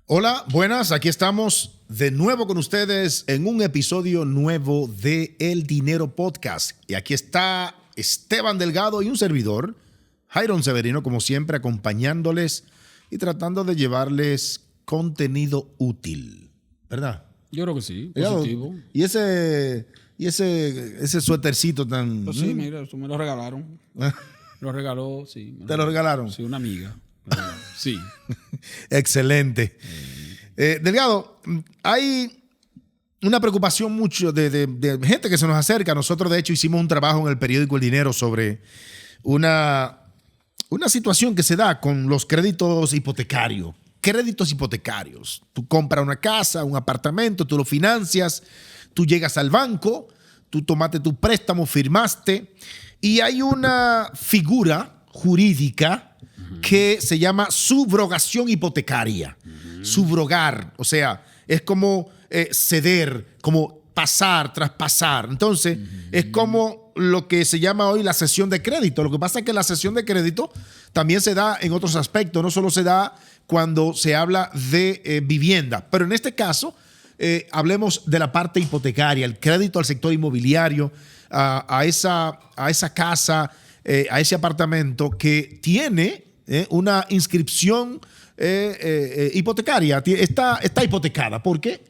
Hola, buenas, aquí estamos de nuevo con ustedes en un episodio nuevo de El Dinero Podcast. Y aquí está Esteban Delgado y un servidor, Jairon Severino, como siempre, acompañándoles y tratando de llevarles contenido útil, ¿verdad? Yo creo que sí, positivo. Y ese suétercito tan... Pues sí, mira, eso me lo regalaron. Lo regaló, sí. ¿Te lo regalaron? Sí, una amiga. Sí. Excelente. Delgado, hay una preocupación mucho de gente que se nos acerca. Nosotros, de hecho, hicimos un trabajo en el periódico El Dinero sobre una situación que se da con los créditos hipotecarios. Créditos hipotecarios. Tú compras una casa, un apartamento, tú lo financias, tú llegas al banco, tú tomaste tu préstamo, firmaste, y hay una figura jurídica que se llama subrogación hipotecaria. Subrogar, o sea, es como ceder, como pasar, traspasar. Entonces, es como lo que se llama hoy la cesión de crédito. Lo que pasa es que la cesión de crédito también se da en otros aspectos, no solo se da cuando se habla de vivienda, pero en este caso hablemos de la parte hipotecaria, el crédito al sector inmobiliario, a esa casa, a ese apartamento que tiene una inscripción hipotecaria, está hipotecada. ¿Por qué?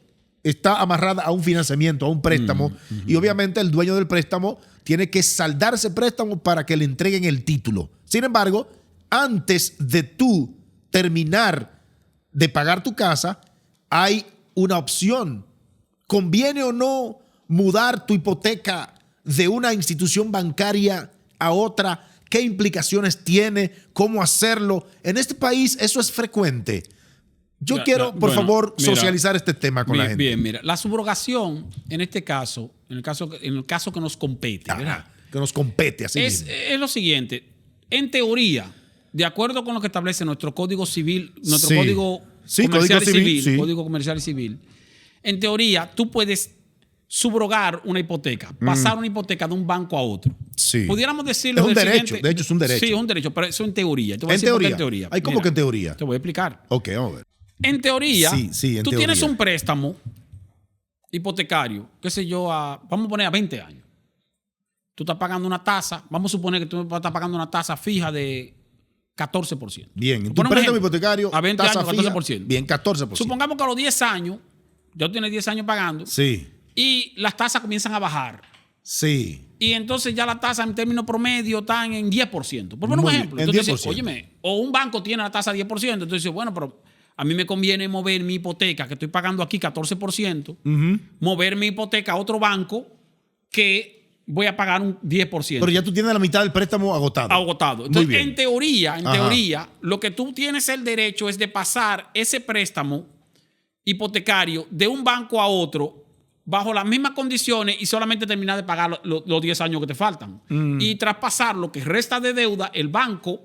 Está amarrada a un financiamiento, a un préstamo, y obviamente el dueño del préstamo tiene que saldar ese préstamo para que le entreguen el título. Sin embargo, antes de tú terminar de pagar tu casa, hay una opción. ¿Conviene o no mudar tu hipoteca de una institución bancaria a otra? ¿Qué implicaciones tiene? ¿Cómo hacerlo? En este país eso es frecuente. Yo quiero, por favor, socializar este tema con la gente. Bien, mira, la subrogación en este caso, en el caso que nos compete, ¿verdad? Que nos compete, así mismo. Es lo siguiente. En teoría, de acuerdo con lo que establece nuestro Código Civil, nuestro Código Comercial y Civil, Código Comercial y Civil, en teoría, tú puedes subrogar una hipoteca, pasar una hipoteca de un banco a otro. Sí. Pudiéramos decirlo es un derecho, de hecho es un derecho. Sí, es un derecho, pero eso en teoría. Te voy a decir teoría. En teoría. Hay como que en teoría. Te voy a explicar. Ok, vamos a ver. En teoría, en tú teoría tienes un préstamo hipotecario, qué sé yo, vamos a poner a 20 años. Tú estás pagando una tasa, vamos a suponer que tú estás pagando una tasa fija de 14%. Bien, en tu préstamo hipotecario, a 20 tasa años, 14%. Fija, bien, 14%. Supongamos que a los 10 años, ya tienes 10 años pagando, sí, y las tasas comienzan a bajar. Sí. Y entonces ya la tasa en términos promedio están en 10%. Por poner un ejemplo. En entonces 10%. Dices, óyeme, o un banco tiene la tasa 10%. Entonces dices, bueno, pero a mí me conviene mover mi hipoteca, que estoy pagando aquí 14%, mover mi hipoteca a otro banco que voy a pagar un 10%. Pero ya tú tienes la mitad del préstamo agotado. Agotado. Entonces, en teoría, lo que tú tienes el derecho es de pasar ese préstamo hipotecario de un banco a otro bajo las mismas condiciones y solamente terminar de pagar los 10 años que te faltan. Y traspasar lo que resta de deuda, el banco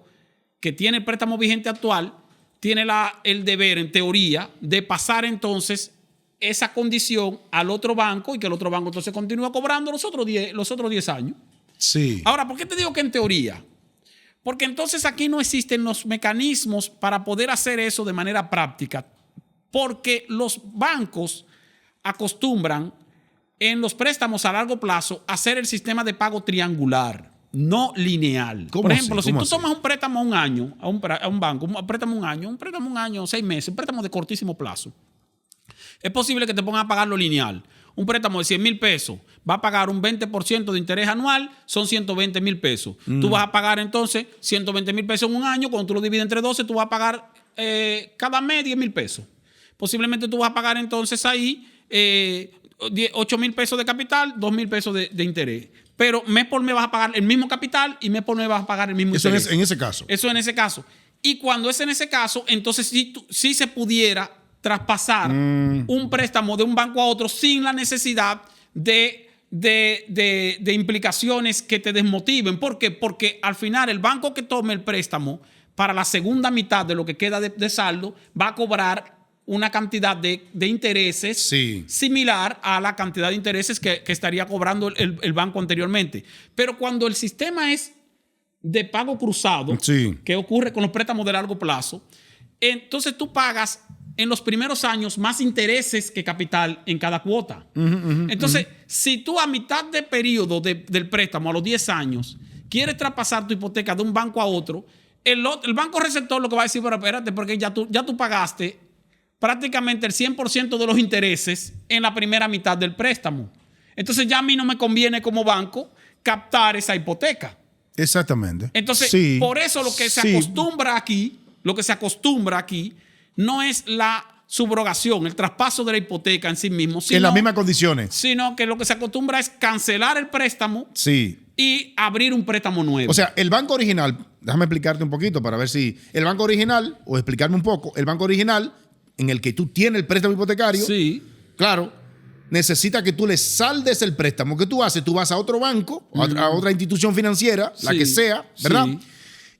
que tiene el préstamo vigente actual tiene el deber, en teoría, de pasar entonces esa condición al otro banco y que el otro banco entonces continúa cobrando los otros 10 años. Sí. Ahora, ¿por qué te digo que en teoría? Porque entonces aquí no existen los mecanismos para poder hacer eso de manera práctica, porque los bancos acostumbran en los préstamos a largo plazo a hacer el sistema de pago triangular, no lineal. Por ejemplo, si tú tomas un préstamo a un año, a un banco, un préstamo un año, 6 meses, un préstamo de cortísimo plazo, es posible que te pongan a pagarlo lineal. Un préstamo de 100 mil pesos va a pagar un 20% de interés anual, son 120 mil pesos. Tú vas a pagar entonces 120 mil pesos en un año, cuando tú lo divides entre 12, tú vas a pagar cada mes 10 mil pesos. Posiblemente tú vas a pagar entonces ahí 8 mil pesos de capital, 2 mil pesos de interés. Pero mes por mes vas a pagar el mismo capital y mes por mes vas a pagar el mismo interés. Eso en ese caso. Eso en ese caso. Y cuando es en ese caso, entonces sí se pudiera traspasar un préstamo de un banco a otro sin la necesidad de implicaciones que te desmotiven. ¿Por qué? Porque al final el banco que tome el préstamo para la segunda mitad de lo que queda de saldo va a cobrar una cantidad de intereses similar a la cantidad de intereses que estaría cobrando el banco anteriormente. Pero cuando el sistema es de pago cruzado, que ocurre con los préstamos de largo plazo, entonces tú pagas en los primeros años más intereses que capital en cada cuota. Entonces, si tú a mitad de periodo del préstamo, a los 10 años, quieres traspasar tu hipoteca de un banco a otro, el banco receptor lo que va a decir, pero espérate, porque ya tú pagaste prácticamente el 100% de los intereses en la primera mitad del préstamo. Entonces ya a mí no me conviene como banco captar esa hipoteca. Exactamente. Entonces, sí, por eso lo que se acostumbra aquí, no es la subrogación, el traspaso de la hipoteca en sí mismo, sino, en las mismas condiciones. Sino que lo que se acostumbra es cancelar el préstamo y abrir un préstamo nuevo. O sea, el banco original, déjame explicarte un poquito para ver si el banco original, o explicarme un poco, el banco original en el que tú tienes el préstamo hipotecario, claro, necesita que tú le saldes el préstamo. ¿Qué tú haces? Tú vas a otro banco, a otra institución financiera, la que sea, ¿verdad?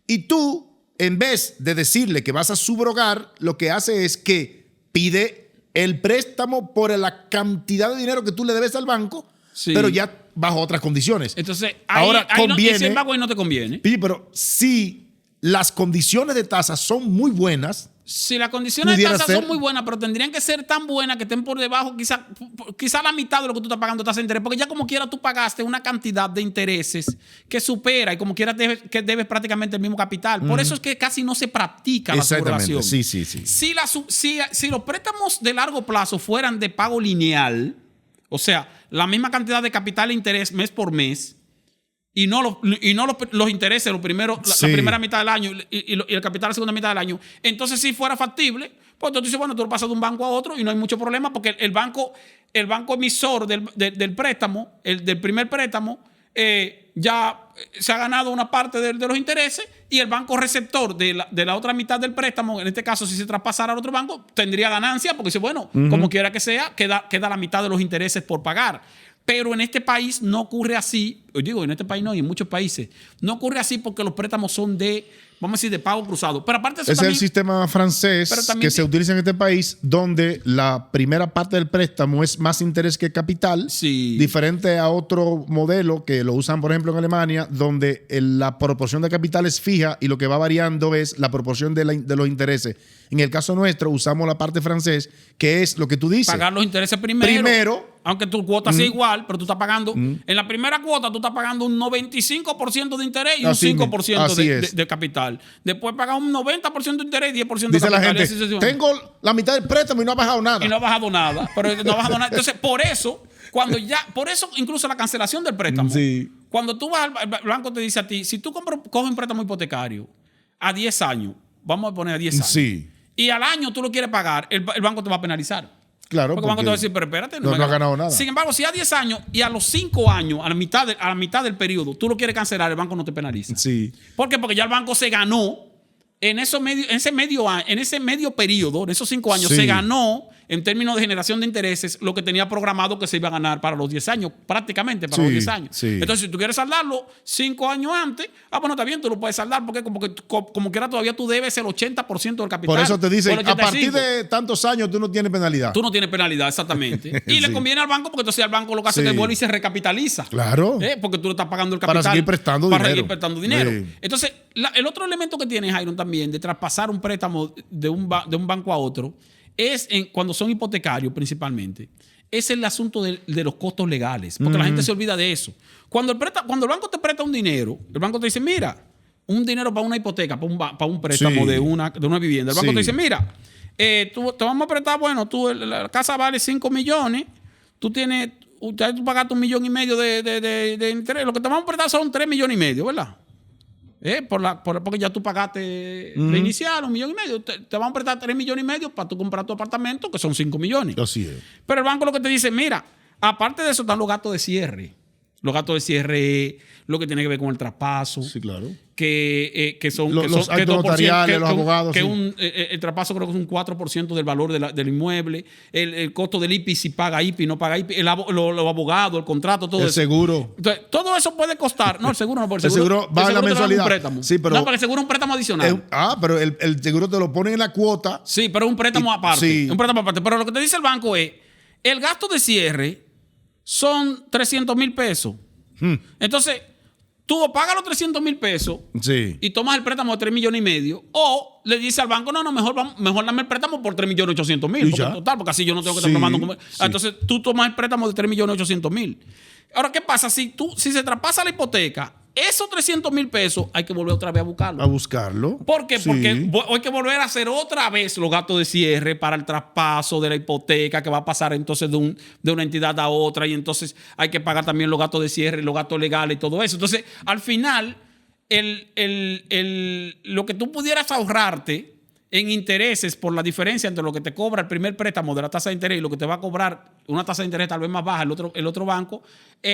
Y tú, en vez de decirle que vas a subrogar, lo que hace es que pide el préstamo por la cantidad de dinero que tú le debes al banco, pero ya bajo otras condiciones. Entonces, ahora conviene. No, el banco ahí no te conviene. Pero si las condiciones de tasa son muy buenas. Si las condiciones de tasa son muy buenas, pero tendrían que ser tan buenas que estén por debajo, quizá la mitad de lo que tú estás pagando tasa de interés, porque ya como quiera tú pagaste una cantidad de intereses que supera y como quiera debes prácticamente el mismo capital. Por eso es que casi no se practica la subrogación. Sí. Si los préstamos de largo plazo fueran de pago lineal, o sea, la misma cantidad de capital e interés mes por mes, y no los intereses la primera mitad del año y el capital la segunda mitad del año, entonces si fuera factible, pues tú dices, bueno, tú lo pasas de un banco a otro y no hay mucho problema porque el banco emisor del préstamo, del primer préstamo, ya se ha ganado una parte de los intereses y el banco receptor de la otra mitad del préstamo, en este caso si se traspasara al otro banco, tendría ganancia porque dice, bueno, como quiera que sea, queda la mitad de los intereses por pagar. Pero en este país no ocurre así. Digo, en este país no, y en muchos países. No ocurre así porque los préstamos son vamos a decir, de pago cruzado. Pero aparte de eso es el sistema francés que se utiliza en este país, donde la primera parte del préstamo es más interés que capital, diferente a otro modelo que lo usan, por ejemplo, en Alemania, donde la proporción de capital es fija y lo que va variando es la proporción de los intereses. En el caso nuestro, usamos la parte francés, que es lo que tú dices. Pagar los intereses primero. Aunque tu cuota sea igual, pero tú estás pagando. En la primera cuota, tú estás pagando un 95% de interés y un 5% de capital. Después pagas un 90% de interés y 10% de capital. Dice la gente, tengo la mitad del préstamo y no ha bajado nada. Y no ha bajado nada. Entonces, por eso, incluso la cancelación del préstamo. Cuando tú vas al banco, te dice a ti, si tú coges un préstamo hipotecario a 10 años, vamos a poner a 10 años. Y al año tú lo quieres pagar, el banco te va a penalizar. Claro, porque el banco te va a decir, pero espérate, no ha ganado nada. Sin embargo, si a 10 años y a los 5 años, a la mitad del periodo, tú lo quieres cancelar, el banco no te penaliza. ¿Por qué? Porque ya el banco se ganó en ese medio periodo, en esos 5 años, se ganó en términos de generación de intereses lo que tenía programado que se iba a ganar para los 10 años, prácticamente para los 10 años. Entonces, si tú quieres saldarlo 5 años antes, bueno, está bien, tú lo puedes saldar porque como quiera todavía tú debes el 80% del capital. Por eso te dicen, a partir de tantos años tú no tienes penalidad. Tú no tienes penalidad, exactamente. Y le conviene al banco porque entonces el banco lo que hace es que vuelve y se recapitaliza. Claro. Porque tú le estás pagando el capital. Para seguir prestando dinero. Entonces, el otro elemento que tiene, Jairon, también de traspasar un préstamo de un banco a otro es cuando son hipotecarios principalmente, es el asunto de los costos legales, porque la gente se olvida de eso. Cuando el banco te presta un dinero, el banco te dice, mira, un dinero para una hipoteca, para un préstamo de una vivienda. El banco te dice, mira, te vamos a prestar, bueno, la casa vale 5 millones, tú pagaste 1,5 millones de interés, lo que te vamos a prestar son 3,5 millones, ¿verdad? Porque ya tú pagaste de inicial 1,5 millones. Te van a prestar 3,5 millones para tú comprar tu apartamento, que son 5 millones. Así es. Pero el banco lo que te dice, mira, aparte de eso están los gastos de cierre. Los gastos de cierre, lo que tiene que ver con el traspaso. Sí, claro. Que son los actos notariales, los abogados. El traspaso creo que es un 4% del valor del inmueble. El costo del IPI, si paga IPI, no paga IPI. Los abogados, el contrato, todo eso. El seguro. Entonces, todo eso puede costar. No, el seguro no, porque el seguro va en la mensualidad. Un préstamo. Sí, pero, no, porque el seguro es un préstamo adicional. Pero el seguro te lo pone en la cuota. Sí, pero es un préstamo aparte. Sí. Un préstamo aparte. Pero lo que te dice el banco es, el gasto de cierre son 300,000 pesos. Entonces, Tú o pagas los 300 mil pesos Sí. y tomas el préstamo de 3 millones y medio, o le dices al banco, no, mejor dame el préstamo por 3 millones 800 mil. Y Porque ya. total, porque así yo no tengo que Sí, estar tomando. sí. Entonces tú tomas el préstamo de 3 millones 800 mil. Ahora, ¿qué pasa? Si se traspasa la hipoteca, esos 300 mil pesos hay que volver otra vez a buscarlo. A buscarlo. ¿Por qué? Sí. Porque hay que volver a hacer otra vez los gastos de cierre para el traspaso de la hipoteca que va a pasar entonces de una entidad a otra, y entonces hay que pagar también los gastos de cierre, los gastos legales y todo eso. Entonces, al final, lo que tú pudieras ahorrarte en intereses por la diferencia entre lo que te cobra el primer préstamo de la tasa de interés y lo que te va a cobrar una tasa de interés tal vez más baja el otro banco,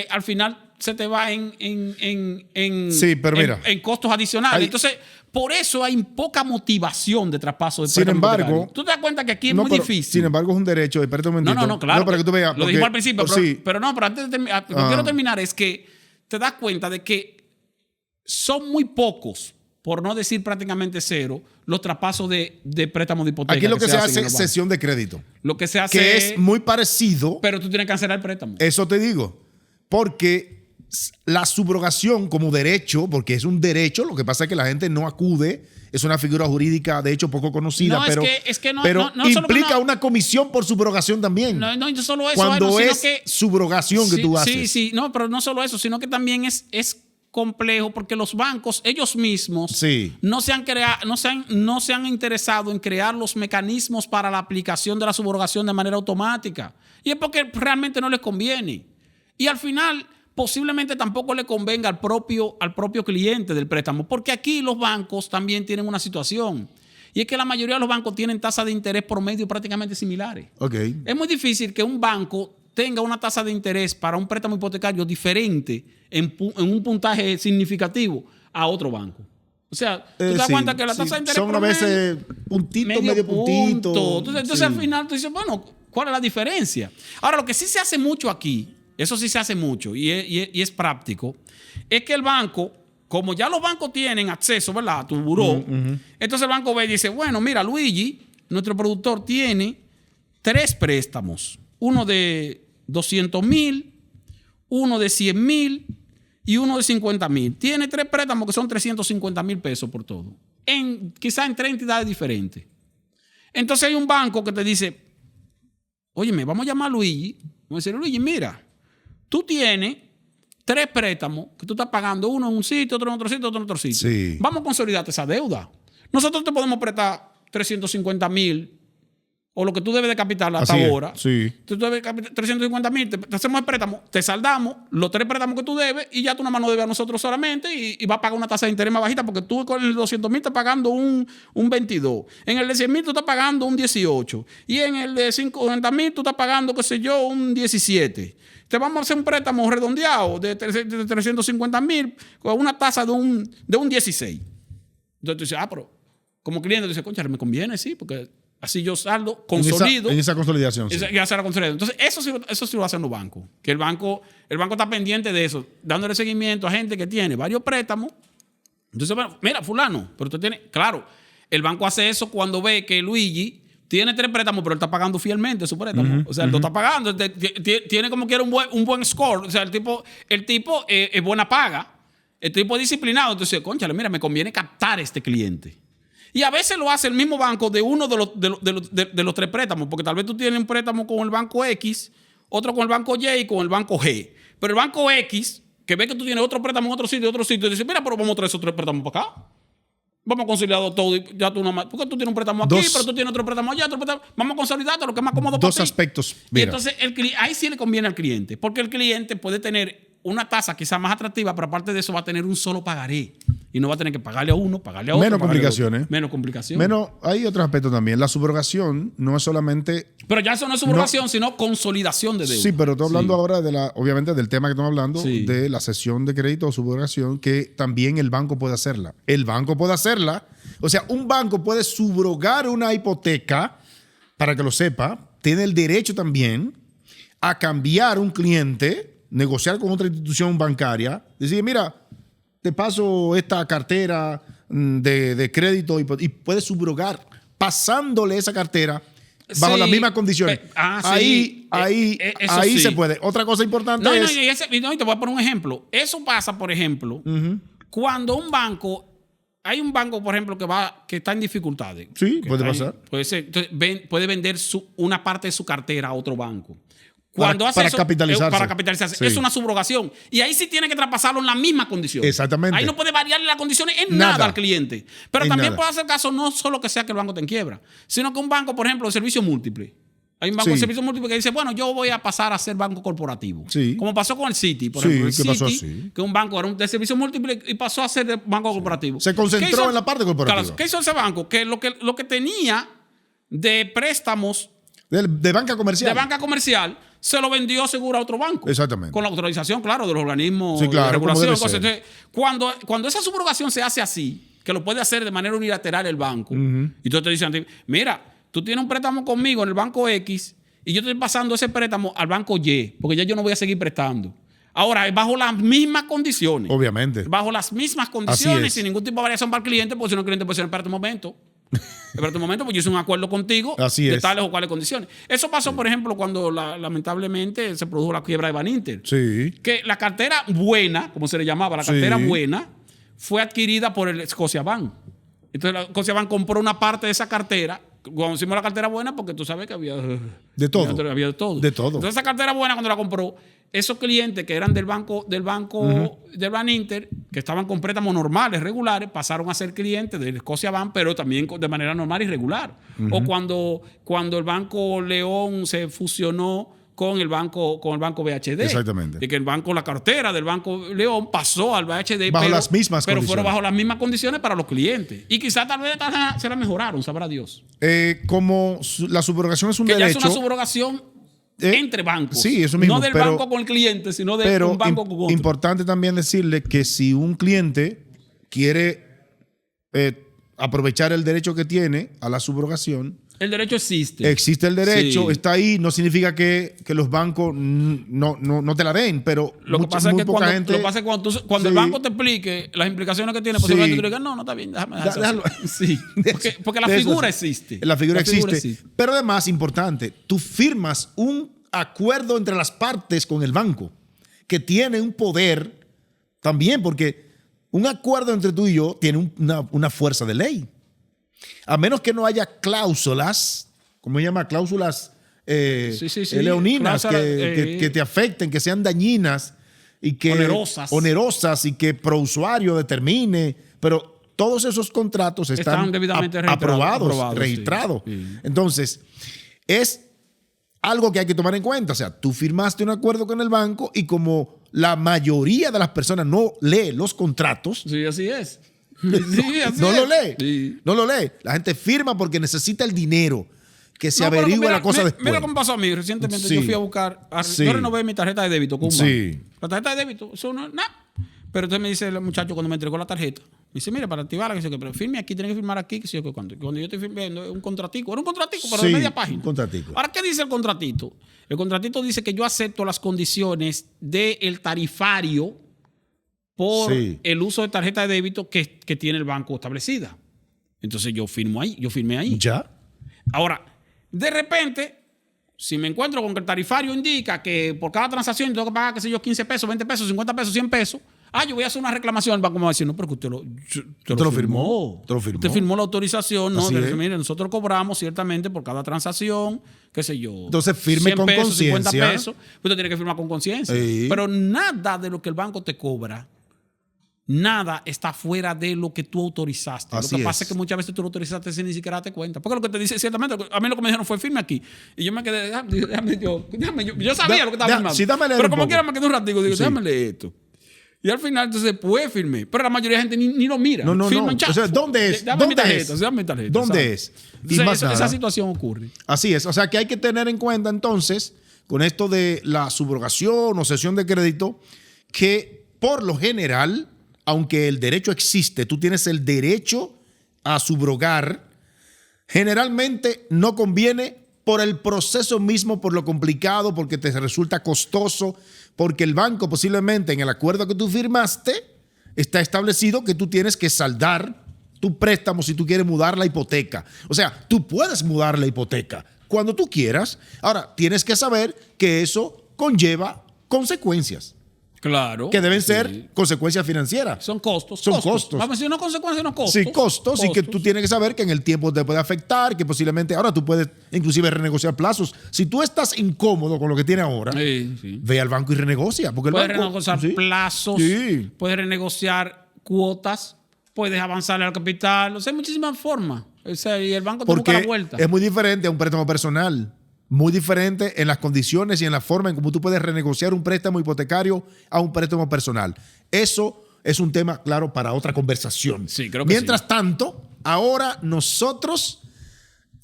al final se te va Sí, pero mira, en costos adicionales. Entonces, por eso hay poca motivación de traspaso de préstamo hipotecario. embargo, tú te das cuenta que aquí es muy difícil. Sin embargo, es un derecho. Espérate un momentito. No, claro. No, para que tú veas. Lo dijimos al principio, sí. pero antes de terminar, lo que quiero terminar es que te das cuenta de que son muy pocos, por no decir prácticamente cero, los traspasos de préstamos de hipoteca. Aquí lo que se hacen hace en es los bancos. cesión de crédito. Lo que se hace Que es muy parecido. Pero tú tienes que cancelar el préstamo. Eso te digo. Porque la subrogación como derecho, porque es un derecho, lo que pasa es que la gente no acude, es una figura jurídica de hecho poco conocida, No, pero, es que no, pero no solo que implica no. una comisión por subrogación también. No solo eso. Cuando sino es que, subrogación que tú haces. Sí, no, pero no solo eso, sino que también es complejo porque los bancos ellos mismos Sí. no se han interesado en crear los mecanismos para la aplicación de la subrogación de manera automática. Y es porque realmente no les conviene. Y al final posiblemente tampoco le convenga al propio cliente del préstamo, porque aquí los bancos también tienen una situación. Y es que la mayoría de los bancos tienen tasas de interés promedio prácticamente similares. Okay. Es muy difícil que un banco tenga una tasa de interés para un préstamo hipotecario diferente en un puntaje significativo a otro banco. O sea, tú te das cuenta que la tasa de interés son promedio, a veces puntito, medio puntito. Entonces al final tú dices, bueno, ¿cuál es la diferencia? Ahora, lo que sí se hace mucho aquí, eso sí se hace mucho y es práctico, es que el banco, como ya los bancos tienen acceso, ¿verdad?, a tu buró, entonces el banco ve y dice, bueno, mira, Luigi, nuestro productor, tiene 3 préstamos. Uno de 200,000, uno de 100,000 y uno de 50,000. Tiene 3 préstamos que son 350,000 pesos por todo. Quizás en 3 entidades diferentes. Entonces hay un banco que te dice, óyeme, vamos a llamar a Luigi. Vamos a decir, Luigi, mira, tú tienes 3 préstamos que tú estás pagando, uno en un sitio, otro en otro sitio, otro en otro sitio. Sí. Vamos a consolidarte esa deuda. Nosotros te podemos prestar 350,000 o lo que tú debes de capital hasta Así es, ahora. sí. Tú debes 350,000, te hacemos el préstamo, te saldamos los 3 préstamos que tú debes y ya tú nada más nos debes a nosotros solamente y vas a pagar una tasa de interés más bajita porque tú con el 200,000 estás pagando un 22. En el de 100,000 tú estás pagando un 18. Y en el de 50,000 tú estás pagando, qué sé yo, un 17. Te vamos a hacer un préstamo redondeado de 350,000 con una tasa de un 16. Entonces tú dices, pero como cliente tú dices, concha, me conviene, sí, porque así yo saldo, consolido. En esa consolidación. Sí. Y hacer la consolidación. Entonces, eso sí lo hacen los bancos. Que el banco está pendiente de eso, dándole seguimiento a gente que tiene varios préstamos. Entonces, bueno, mira, fulano, pero tú tienes. Claro, el banco hace eso cuando ve que Luigi tiene 3 préstamos, pero él está pagando fielmente su préstamo. O sea, él lo está pagando. Tiene como quiera un buen score. O sea, el tipo es buena paga. El tipo es disciplinado. Entonces, cónchale, mira, me conviene captar a este cliente. Y a veces lo hace el mismo banco de uno de los 3 préstamos, porque tal vez tú tienes un préstamo con el banco X, otro con el banco Y y con el banco G. Pero el banco X, que ve que tú tienes otro préstamo en otro sitio, dice, mira, pero vamos a traer esos 3 préstamos para acá. Vamos a consolidar todo y ya tú nomás. Porque tú tienes un préstamo aquí, pero tú tienes otro préstamo allá, otro préstamo. Vamos a consolidarte lo que es más cómodo para ti. 2 aspectos. Y entonces ahí sí le conviene al cliente, porque el cliente puede tener una tasa quizás más atractiva, pero aparte de eso va a tener un solo pagaré. Y no va a tener que pagarle a uno, pagarle a otro. Menos complicaciones. Menos complicaciones. Hay otro aspecto también. La subrogación no es solamente. Pero ya eso no es subrogación, sino consolidación de deuda. Sí, pero estoy hablando ahora obviamente del tema que estamos hablando, Sí. de la cesión de crédito o subrogación, que también el banco puede hacerla. El banco puede hacerla. O sea, un banco puede subrogar una hipoteca, para que lo sepa, tiene el derecho también a cambiar un cliente, negociar con otra institución bancaria, decir, mira, te paso esta cartera de crédito y puedes subrogar pasándole esa cartera bajo Sí, las mismas condiciones. sí. Eso Ahí sí. se puede. Otra cosa importante No, es... y te voy a poner un ejemplo. Eso pasa, por ejemplo, cuando un banco, hay un banco, por ejemplo, que está en dificultades. Sí, Que puede está pasar. Puede ser, entonces, puede vender una parte de su cartera a otro banco. Para Eso, capitalizarse. para capitalizarse. Sí. Es una subrogación. Y ahí sí tiene que traspasarlo en las mismas condiciones. Exactamente. Ahí no puede variarle las condiciones en Nada. nada al cliente. Pero En también nada. puede hacer caso no solo que sea que el banco te en quiebra, sino que un banco, por ejemplo, de servicio múltiple. Hay un banco de Sí. servicio múltiple que dice, bueno, yo voy a pasar a ser banco corporativo. Sí. Como pasó con el Citi, por Sí, ejemplo. El ¿qué pasó Citi, así? que un banco era de servicio múltiple y pasó a ser de banco corporativo. Se concentró ¿Qué hizo? en la parte corporativa. Claro, ¿qué hizo ese banco? Que lo que tenía de préstamos De banca comercial. de banca comercial se lo vendió seguro a otro banco. Exactamente. Con la autorización, claro, de los organismos Sí, claro, de como regulación. debe Entonces, ser. cuando esa subrogación se hace así, que lo puede hacer de manera unilateral el banco, y tú te dicen, mira, tú tienes un préstamo conmigo en el banco X y yo estoy pasando ese préstamo al banco Y, porque ya yo no voy a seguir prestando. Ahora, es bajo las mismas condiciones. Obviamente. Bajo las mismas Así condiciones, es. sin ningún tipo de variación para el cliente, porque si no el cliente puede decir, espérate un momento. Espérate un momento, pues yo hice un acuerdo contigo Así de es. tales o cuales condiciones. Eso pasó, por ejemplo, cuando lamentablemente se produjo la quiebra de Baninter. Sí. Que la cartera buena, como se le llamaba, la Sí. cartera buena, fue adquirida por el Scotiabank. Entonces, la Scotiabank compró una parte de esa cartera. Cuando hicimos la cartera buena, porque tú sabes que había De todo. Había de todo. De todo. Entonces, esa cartera buena, cuando la compró, esos clientes que eran del banco del Baninter, que estaban con préstamos normales, regulares, pasaron a ser clientes del Scotiabank, pero también de manera normal y regular. O cuando el Banco León se fusionó con el banco BHD. Exactamente. Y que la cartera del Banco León pasó al BHD. Bajo las mismas pero condiciones. fueron bajo las mismas condiciones para los clientes. Y quizás tal vez se la mejoraron, sabrá Dios. Como la subrogación es un Que ya derecho. es una subrogación entre bancos. Sí, eso mismo. No del banco con el cliente, sino de un banco con otro. Importante también decirle que si un cliente quiere aprovechar el derecho que tiene a la subrogación, El derecho existe. existe el derecho, Sí. está ahí, no significa que los bancos no te la den, pero Lo que pasa es que poca gente... cuando Sí. el banco te explique las implicaciones que tiene, posiblemente tú digas, no, está bien, déjame Déjalo. Sí, porque la de eso figura sí. existe. La figura existe. Pero además, importante, tú firmas un acuerdo entre las partes con el banco que tiene un poder también, porque un acuerdo entre tú y yo tiene una fuerza de ley. A menos que no haya cláusulas, ¿cómo se llama? Cláusulas leoninas Cláusulas, que te afecten, que sean dañinas y que onerosas y que pro usuario determine, pero todos esos contratos están debidamente aprobados, registrados. Sí. Entonces, es algo que hay que tomar en cuenta. O sea, tú firmaste un acuerdo con el banco y como la mayoría de las personas no lee los contratos, Sí, así es. Sí, así no es. lo lee. Sí. No lo lee. La gente firma porque necesita el dinero. Que se No, pero averigüe mira, la cosa después. Mira cómo pasó a mí. Recientemente Sí. yo fui a buscar. Sí. Yo renové mi tarjeta de débito con un Sí. banco. La tarjeta de débito, eso no es nada. Pero entonces me dice el muchacho cuando me entregó la tarjeta, me dice, mira, para activarla, que sé yo, pero firme aquí, tiene que firmar aquí, que sé yo, que cuando yo estoy firmando es un contratico. Era un contratico, pero Sí, de media página. un contratico. Ahora, ¿qué dice el contratito? El contratito dice que yo acepto las condiciones del tarifario por Sí. el uso de tarjeta de débito que tiene el banco establecida. Entonces yo firmé ahí. ¿Ya? Ahora, de repente, si me encuentro con que el tarifario indica que por cada transacción yo tengo que pagar, qué sé yo, 15 pesos, 20 pesos, 50 pesos, 100 pesos, yo voy a hacer una reclamación. El banco me va a decir, no, pero que usted lo firmó. Te lo firmó. Usted firmó la autorización, ¿no? Así es. Mire, nosotros cobramos ciertamente por cada transacción, qué sé yo. Entonces, firme 100 con pesos, 50 conciencia. pesos. Usted tiene que firmar con conciencia. Sí. Pero nada de lo que el banco te cobra, nada está fuera de lo que tú autorizaste. Así Lo que pasa es. es que muchas veces tú lo autorizaste sin ni siquiera darte cuenta. Porque lo que te dice, ciertamente, a mí lo que me dijeron fue firme aquí. Y yo me quedé, yo sabía lo que estaba firmando. Sí, dame a leer pero un como poco. quiera me quedé un ratico, digo, Sí. déjame leer esto. Y al final, entonces, pues firmé. Pero la mayoría de gente ni lo mira. No. Firman, O sea, ¿dónde es? Dame mi ¿Dónde tarjeta, es? dame mi tarjeta. ¿Dónde ¿sabes? es? Y Entonces, más nada. esa situación ocurre. Así es. O sea, que hay que tener en cuenta entonces, con esto de la subrogación o cesión de crédito, que por lo general, aunque el derecho existe, tú tienes el derecho a subrogar, generalmente no conviene por el proceso mismo, por lo complicado, porque te resulta costoso, porque el banco posiblemente en el acuerdo que tú firmaste está establecido que tú tienes que saldar tu préstamo si tú quieres mudar la hipoteca. O sea, tú puedes mudar la hipoteca, cuando tú quieras. Ahora, tienes que saber que eso conlleva consecuencias. Claro. Que deben ser consecuencias financieras. Son costos. Son costos. Vamos a decir, no consecuencias, no costos. Sí, costos. Y que tú tienes que saber que en el tiempo te puede afectar, que posiblemente ahora tú puedes inclusive renegociar plazos. Si tú estás incómodo con lo que tienes ahora, ve al banco y renegocia. Porque puedes renegociar plazos, puedes renegociar cuotas, puedes avanzarle al capital. O sea, hay muchísimas formas. O sea, y el banco te busca la vuelta. Es muy diferente a un préstamo personal. Muy diferente en las condiciones y en la forma en cómo tú puedes renegociar un préstamo hipotecario a un préstamo personal. Eso es un tema, claro, para otra conversación. Sí, creo que Mientras tanto, ahora nosotros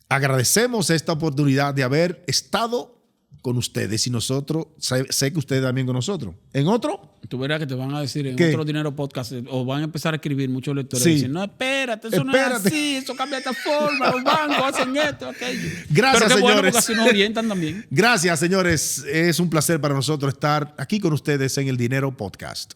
agradecemos esta oportunidad de haber estado con ustedes y nosotros, sé que ustedes también con nosotros. ¿En otro? Tú verás que te van a decir en ¿Qué? otro Dinero Podcast, o van a empezar a escribir muchos lectores. Sí. Dicen, no, espérate, eso no es así, eso cambia de esta forma, los bancos hacen esto, aquello. Gracias, pero qué bueno, señores. porque así nos orientan también. Gracias, señores. Es un placer para nosotros estar aquí con ustedes en el Dinero Podcast.